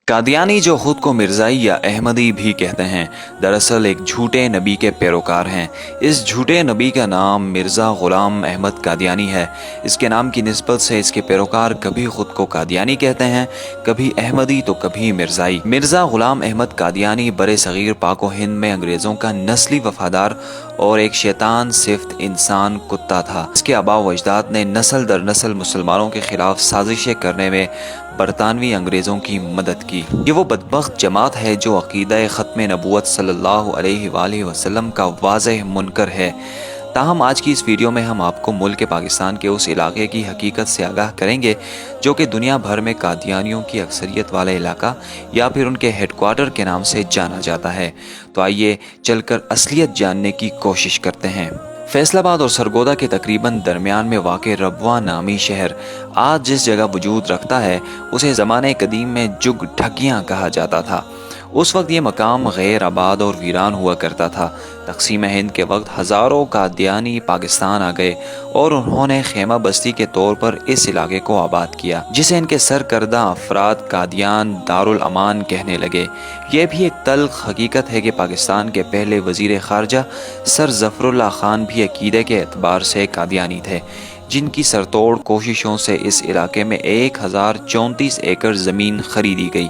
कादियानी, जो खुद को मिर्ज़ाई या अहमदी भी कहते हैं, दरअसल एक झूठे नबी के पैरोकार हैं। इस झूठे नबी का नाम मिर्ज़ा ग़ुलाम अहमद कादियानी है। इसके नाम की निस्बत से इसके पैरोकार कभी खुद को कादियानी कहते हैं, कभी अहमदी तो कभी मिर्ज़ाई। मिर्ज़ा ग़ुलाम अहमद कादियानी बरे सग़ीर पाक व हिंद में अंग्रेज़ों का नस्ली वफ़ादार और एक शैतान सिफ्त इंसान कुत्ता था। इसके आबा व अजदाद ने नस्ल दर नस्ल मुसलमानों के खिलाफ साजिशें करने में बरतानवी अंग्रेज़ों की मदद की। ये वो बदबख्त जमात है जो अक़ीदा ख़त्म नबूवत सल्लल्लाहु अलैहि वसल्लम का वाज़ेह मुनकर है। ताहम आज की इस वीडियो में हम आपको मुल्क पाकिस्तान के उस इलाके की हकीकत से आगाह करेंगे जो कि दुनिया भर में कादियानियों की अक्सरियत वाला इलाका या फिर उनके हेडक्वार्टर के नाम से जाना जाता है। तो आइए चलकर असलियत जानने की कोशिश करते हैं। फैसलाबाद और सरगोदा के तकरीबन दरमियान में वाक़ रबवा नामी शहर आज जिस जगह वजूद रखता है उसे ज़माने कदीम में जुग ढकियाँ कहा जाता था। उस वक्त ये मकाम गैर आबाद और वीरान हुआ करता था। तक़सीम हिंद के वक्त हज़ारों कादियानी पाकिस्तान आ गए और उन्होंने खेमा बस्ती के तौर पर इस इलाके को आबाद किया, जिसे इनके सरकर्दा अफराद कादियान दारुल अमान कहने लगे। ये भी एक तल्ख़ हकीकत है कि पाकिस्तान के पहले वज़ीर ख़ारजा सर ज़फ़रुल्लाह ख़ान भी अक़ीदे के एतबार से कादियानी थे, जिनकी सरतोड़ कोशिशों से इस इलाके में 1034 एकड़ ज़मीन खरीदी गई,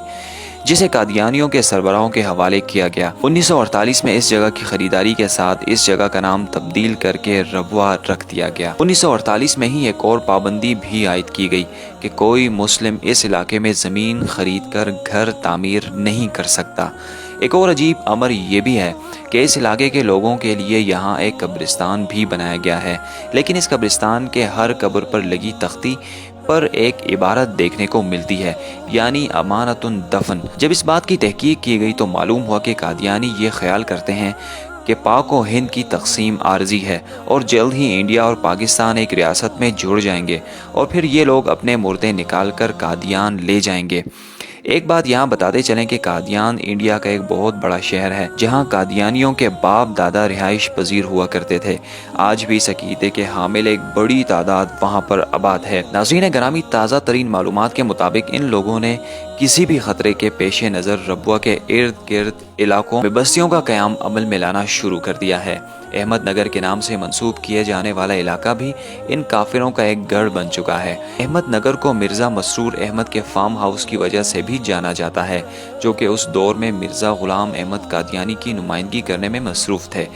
जिसे कादियानियों के सरबराहों के हवाले किया गया। 1948 में इस जगह की खरीदारी के साथ इस जगह का नाम तब्दील करके रबवा रख दिया गया। 1948 में ही एक और पाबंदी भी आयद की गई कि कोई मुस्लिम इस इलाके में ज़मीन खरीद कर घर तामीर नहीं कर सकता। एक और अजीब अमर ये भी है कि इस इलाके के लोगों के लिए यहाँ एक कब्रिस्तान भी बनाया गया है, लेकिन इस कब्रिस्तान के हर कब्र पर लगी तख्ती पर एक इबारत देखने को मिलती है, यानी अमानतुन दफन। जब इस बात की तहकीक की गई तो मालूम हुआ कि कादियानी ये ख्याल करते हैं कि पाक व हिंद की तकसीम आर्जी है और जल्द ही इंडिया और पाकिस्तान एक रियासत में जुड़ जाएंगे और फिर ये लोग अपने मुर्दे निकाल कर कादियान ले जाएंगे। एक बात यहाँ बताते चलें कि कादियान इंडिया का एक बहुत बड़ा शहर है जहाँ कादियानियों के बाप दादा रिहाइश पजीर हुआ करते थे। आज भी इस अकीदे के हामिल एक बड़ी तादाद वहाँ पर आबाद है। नाज़रीन ग्रामी, ताज़ा तरीन मालूमात के मुताबिक इन लोगों ने किसी भी खतरे के पेश नज़र रबवा के इर्द गिर्द इलाकों में बस्तियों का क़याम अमल में लाना शुरू कर दिया है। अहमदनगर के नाम से मंसूब किए जाने वाला इलाका भी इन काफिरों का एक गढ़ बन चुका है। अहमदनगर को मिर्ज़ा मसरूर अहमद के फार्म हाउस की वजह से भी जाना जाता है, जो कि उस दौर में मिर्ज़ा ग़ुलाम अहमद कादियानी की नुमाइंदगी करने में मसरूफ़ थे।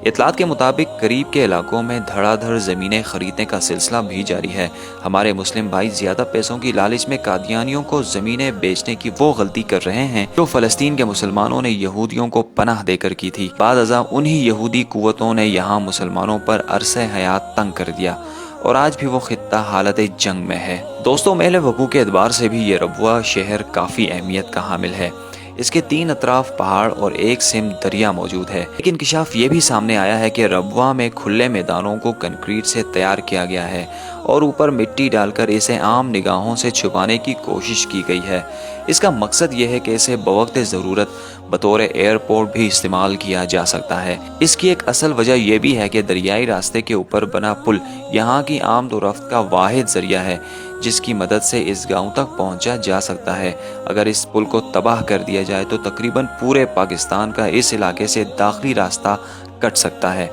इतलात के मुताबिक करीब के इलाकों में धड़ाधड़ ज़मीनें खरीदने का सिलसिला भी जारी है। हमारे मुस्लिम भाई ज़्यादा पैसों की लालच में कादियानियों को ज़मीनें बेचने की वो गलती कर रहे हैं जो फ़लस्तीन के मुसलमानों ने यहूदियों को पनाह देकर की थी। बाद अज़ा उन्हीं यहूदी कुव्वतों ने यहाँ मुसलमानों पर अरसे हयात तंग कर दिया और आज भी वो खित्ता हालत जंग में है। दोस्तों, महल वक़ूअ के एतबार से भी ये रबवा शहर काफ़ी अहमियत का हामिल है। इसके 3 अतराफ पहाड़ और एक सिम दरिया मौजूद है। एक इंकिशाफ ये भी सामने आया है कि रबवा में खुले मैदानों को कंक्रीट से तैयार किया गया है और ऊपर मिट्टी डालकर इसे आम निगाहों से छुपाने की कोशिश की गई है। इसका मकसद यह है कि इसे बवक्त ज़रूरत बतौर एयरपोर्ट भी इस्तेमाल किया जा सकता है। इसकी एक असल वजह यह भी है कि दरियाई रास्ते के ऊपर बना पुल यहाँ की आमद व रफ्त का वाहिद ज़रिया है जिसकी मदद से इस गांव तक पहुंचा जा सकता है। अगर इस पुल को तबाह कर दिया जाए तो तकरीबन पूरे पाकिस्तान का इस इलाके से दाखिली रास्ता कट सकता है।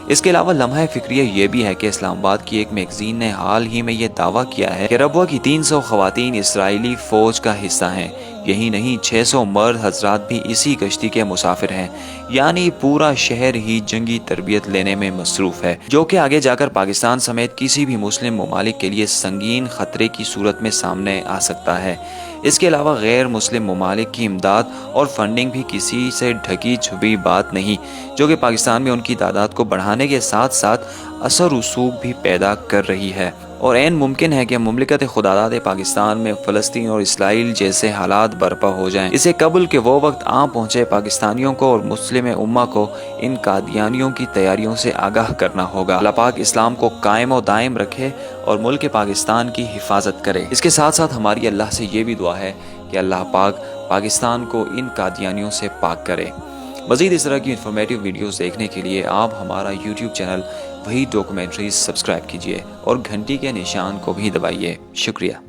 इसके अलावा लम्हा फिक्रिया ये भी है कि इस्लामाबाद की एक मैगजीन ने हाल ही में ये दावा किया है कि रबवा की 300 ख़वातीन इसराइली फ़ौज का हिस्सा हैं। यही नहीं, 600 मर्द हजरात भी इसी कश्ती के मुसाफिर हैं, यानी पूरा शहर ही जंगी तरबियत लेने में मसरूफ़ है, जो कि आगे जाकर पाकिस्तान समेत किसी भी मुस्लिम ममालिक के लिए संगीन ख़तरे की सूरत में सामने आ सकता है। इसके अलावा गैर मुस्लिम ममालिक की इमदाद और फंडिंग भी किसी से ढकी छुपी बात नहीं, जो कि पाकिस्तान में उनकी तादाद को बढ़ाने के साथ साथ असर रसूख भी पैदा कर रही है। और ऐन मुमकिन है कि मुमलिकत खुदादाद पाकिस्तान में फ़लस्तीन और इसराइल जैसे हालात बर्पा हो जाएं। इसे कबल के वो वक्त आ पहुँचे पाकिस्तानियों को और मुस्लिम उम्मा को इन कादियानियों की तैयारियों से आगाह करना होगा। अल्लाह पाक इस्लाम को कायम और दायम रखे और मुल्क पाकिस्तान की हिफाजत करे। इसके साथ साथ हमारी अल्लाह से ये भी दुआ है कि अल्लाह पाक पाकिस्तान को इन कादियानियों से पाक करे। मज़ीद इस तरह की इन्फॉर्मेटिव वीडियोस देखने के लिए आप हमारा यूट्यूब चैनल वही डॉक्यूमेंट्रीज सब्सक्राइब कीजिए और घंटी के निशान को भी दबाइए। शुक्रिया।